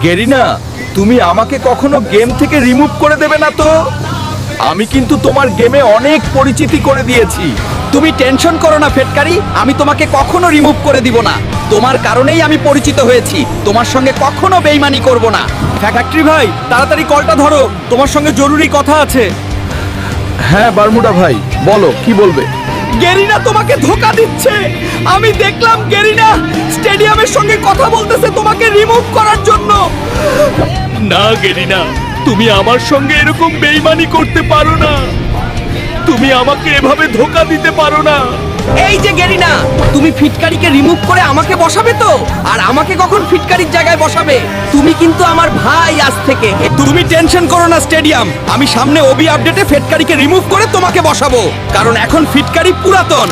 Garena, তুমি আমাকে কখনো গেম থেকে রিমুভ করে দেবে না তো? আমি কিন্তু তোমার গেমে অনেক পরিচিতি করে দিয়েছি। তুমি টেনশন করো না ফেটকারি, আমি তোমাকে কখনো রিমুভ করে দিব না। তোমার কারণেই আমি পরিচিত হয়েছি, তোমার সঙ্গে কখনো বেইমানি করব না। ফ্যাক্টরি ভাই, তাড়াতাড়ি কলটা ধরো, তোমার সঙ্গে জরুরি কথা আছে। হ্যাঁ বারমুডা ভাই, বলো কি বলবে। গেরিনা তোমাকে ধোকা দিচ্ছে। আমি দেখলাম গেরিনা স্টেডিয়ামের সঙ্গে কথা বলতেছে তোমাকে রিমুভ করার জন্য। না গেরিনা, তুমি আমার সঙ্গে এরকম বেইমানি করতে পারো না। তুমি আমাকে এভাবে ধোকা দিতে পারো না। এই যে গেরিনা, তুমি ফিটকারিকে রিমুভ করে আমাকে বসাবে তো? আর আমাকে কখন ফিটকারির জায়গায় বসাবে? তুমি কিন্তু আমার ভাই আজ থেকে। তুমি টেনশন করো না স্টেডিয়াম, আমি সামনে ওবি আপডেটে ফিটকারিকে রিমুভ করে তোমাকে বসাবো, কারণ এখন ফিটকারি পুরাতন।